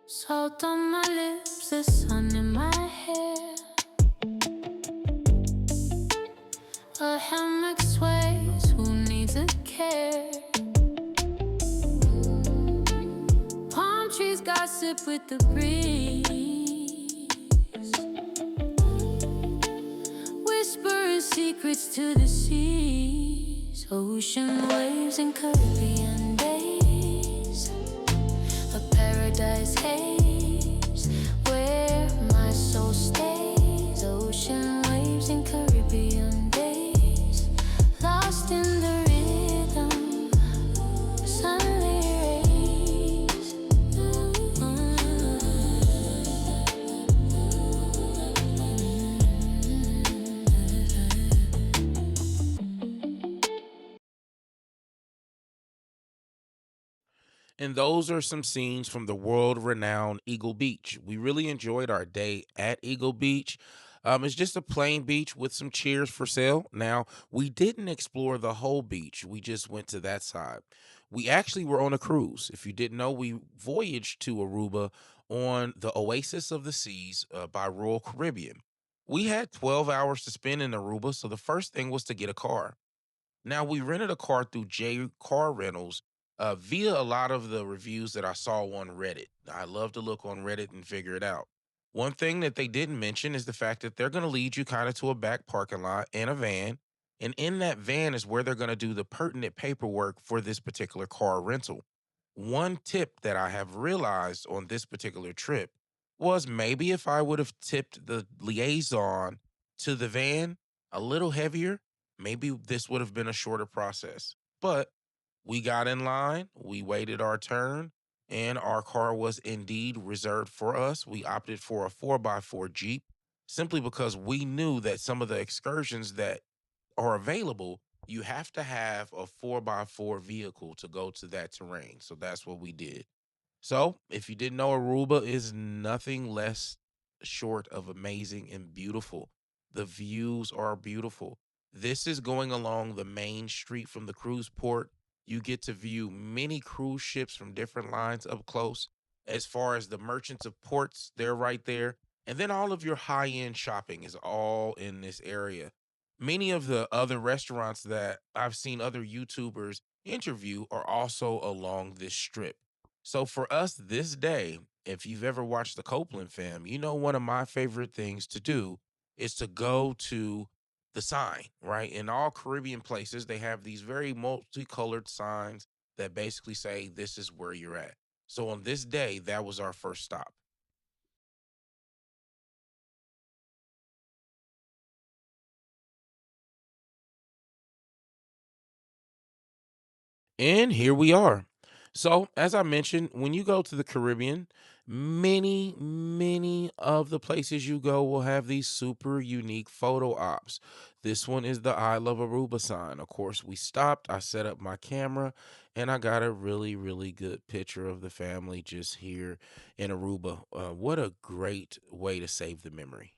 Salt on my lips, the sun in my hair. A hammock sways, who needs a care? Palm trees gossip with the breeze, whispering secrets to the seas. Ocean waves and Caribbean days, a paradise haze where my soul stays. Ocean waves and Caribbean days, lost in the rhythm, sunlit rays. And those are some scenes from the world renowned Eagle Beach. We really enjoyed our day at Eagle Beach. It's just a plain beach with some chairs for sale. Now, we didn't explore the whole beach, we just went to that side. We actually were on a cruise. If you didn't know, we voyaged to Aruba on the Oasis of the Seas by Royal Caribbean. We had 12 hours to spend in Aruba, so the first thing was to get a car. Now we rented a car through J Car Rentals via a lot of the reviews that I saw on Reddit. I love to look on Reddit and figure it out. One thing that they didn't mention is the fact that they're going to lead you kind of to a back parking lot in a van. And in that van is where they're going to do the pertinent paperwork for this particular car rental. One tip that I have realized on this particular trip was maybe if I would have tipped the liaison to the van a little heavier, maybe this would have been a shorter process. But we got in line, we waited our turn, and our car was indeed reserved for us. We opted for a 4x4 Jeep simply because we knew that some of the excursions that are available, you have to have a 4x4 vehicle to go to that terrain. So that's what we did. So, if you didn't know, Aruba is nothing less short of amazing and beautiful. The views are beautiful. This is going along the main street from the cruise port. You get to view many cruise ships from different lines up close. As far as the merchants of ports, they're right there. And then all of your high end shopping is all in this area. Many of the other restaurants that I've seen other YouTubers interview are also along this strip. So for us this day, if you've ever watched the Copeland fam, you know one of my favorite things to do is to go to the sign, right? In all Caribbean places, they have these very multicolored signs that basically say this is where you're at. So on this day, that was our first stop. And here we are. So, as I mentioned, when you go to the Caribbean, many of the places you go will have these super unique photo ops. This one is the I Love Aruba sign. Of course, we stopped, I set up my camera, and I got a really good picture of the family just here in Aruba. What a great way to save the memory.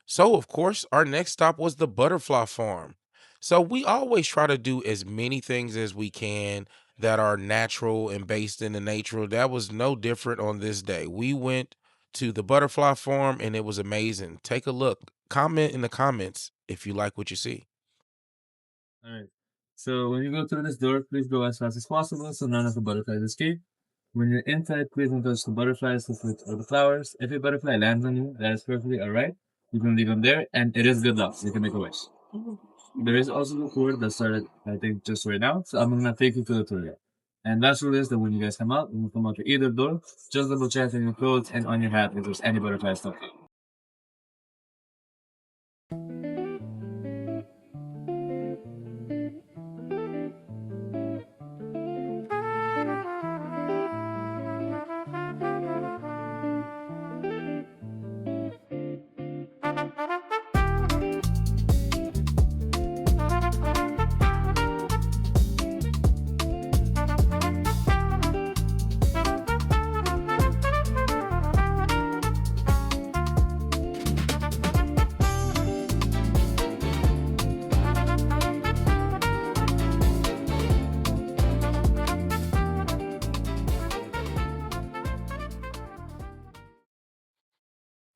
So, of course, our next stop was the butterfly farm. So, we always try to do as many things as we can that are natural and based in the nature. That was no different on this day. We went to the butterfly farm and it was amazing. Take a look. Comment in the comments if you like what you see. All right. So when you go through this door, please go as fast as possible so none of the butterflies escape. When you're inside, please don't touch the butterflies, the fruits, or the flowers. If a butterfly lands on you, that is perfectly alright. You can leave them there, and it is good luck. You can make a wish. There is also the tour that started, I think, just right now. So I'm gonna take you to the tour. And last rule is that when you guys come out, when you come out to either door, just double check on your clothes and on your hat if there's any butterflies stuck.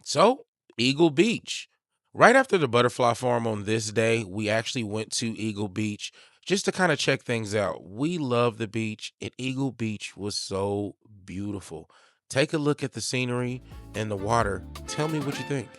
So, Eagle Beach. Right after the butterfly farm on this day, we actually went to Eagle Beach just to kind of check things out. We love the beach, and Eagle Beach was so beautiful. Take a look at the scenery and the water. Tell me what you think.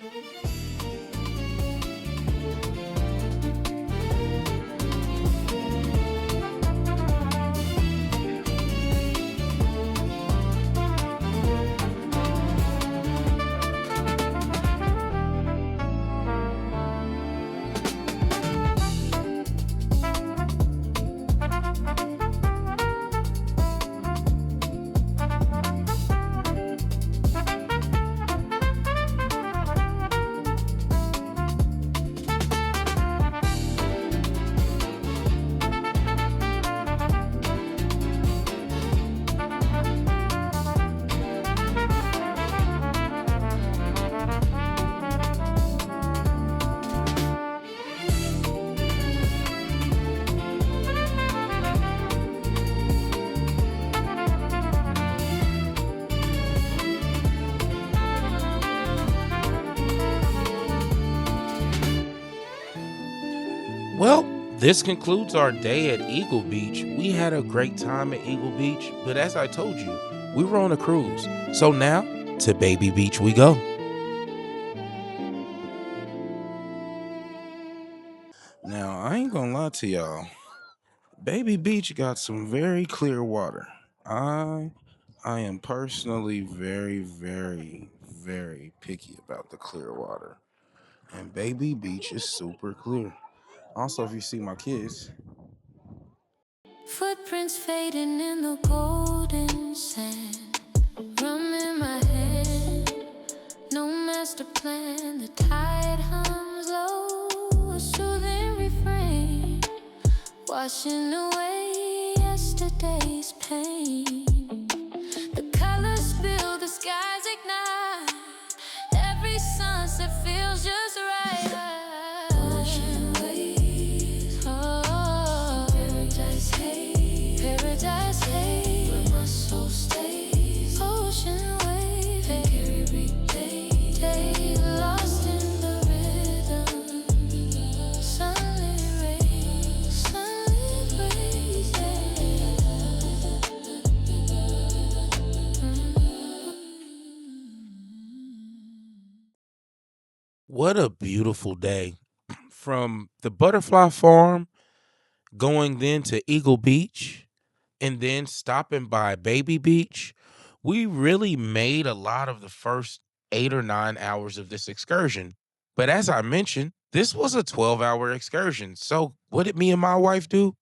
Well, this concludes our day at Eagle Beach. We had a great time at Eagle Beach, but as I told you, we were on a cruise. So now to Baby Beach we go. Now, I ain't gonna lie to y'all. Baby Beach got some very clear water. I I am personally very, very, very picky about the clear water. And Baby Beach is super clear. Also, if you see my kids, Footprints fading in the golden sand. Rum in my hand. No master plan. The tide hums low. A soothing refrain. Washing away yesterday's pain. The colors spill, the skies ignite. Every sunset feels just right. Ocean waves, oh, paradise haze, paradise haze. Where my soul stays. Ocean waves, they carry day, lost in the rhythm. Sunlit rays, what a beautiful day. From the butterfly farm, going then to Eagle Beach, and then stopping by Baby Beach, we really made a lot of the first 8 or 9 hours of this excursion. But as I mentioned, this was a 12-hour excursion. So what did me and my wife do?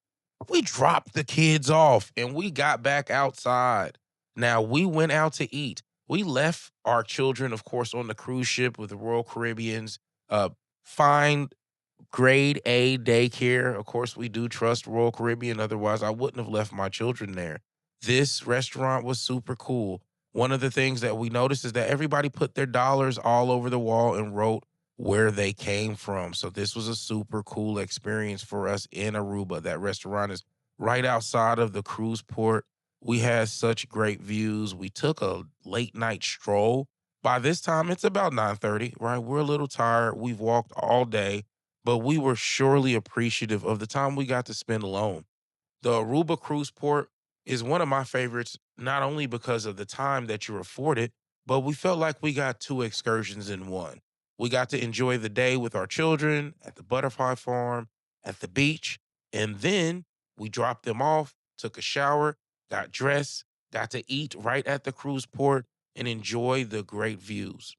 We dropped the kids off and we got back outside. Now we went out to eat. We left our children, of course, on the cruise ship with the Royal Caribbean's fine grade A daycare. Of course, we do trust Royal Caribbean. Otherwise, I wouldn't have left my children there. This restaurant was super cool. One of the things that we noticed is that everybody put their dollars all over the wall and wrote where they came from. So this was a super cool experience for us in Aruba. That restaurant is right outside of the cruise port. We had such great views. We took a late night stroll. By this time, it's about 9:30, right? We're a little tired. We've walked all day, but we were surely appreciative of the time we got to spend alone. The Aruba cruise port is one of my favorites, not only because of the time that you're afforded, but we felt like we got two excursions in one. We got to enjoy the day with our children at the butterfly farm, at the beach, and then we dropped them off, took a shower, got dressed, got to eat right at the cruise port, and enjoy the great views.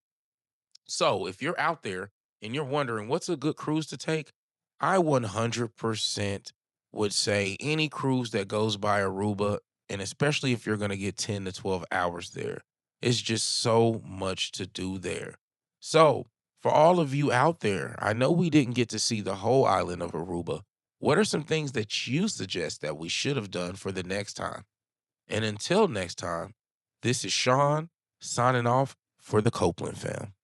So if you're out there and you're wondering what's a good cruise to take, I 100% would say any cruise that goes by Aruba, and especially if you're going to get 10 to 12 hours there, it's just so much to do there. So for all of you out there, I know we didn't get to see the whole island of Aruba. What are some things that you suggest that we should have done for the next time? And until next time, this is Sean signing off for the Copeland fam.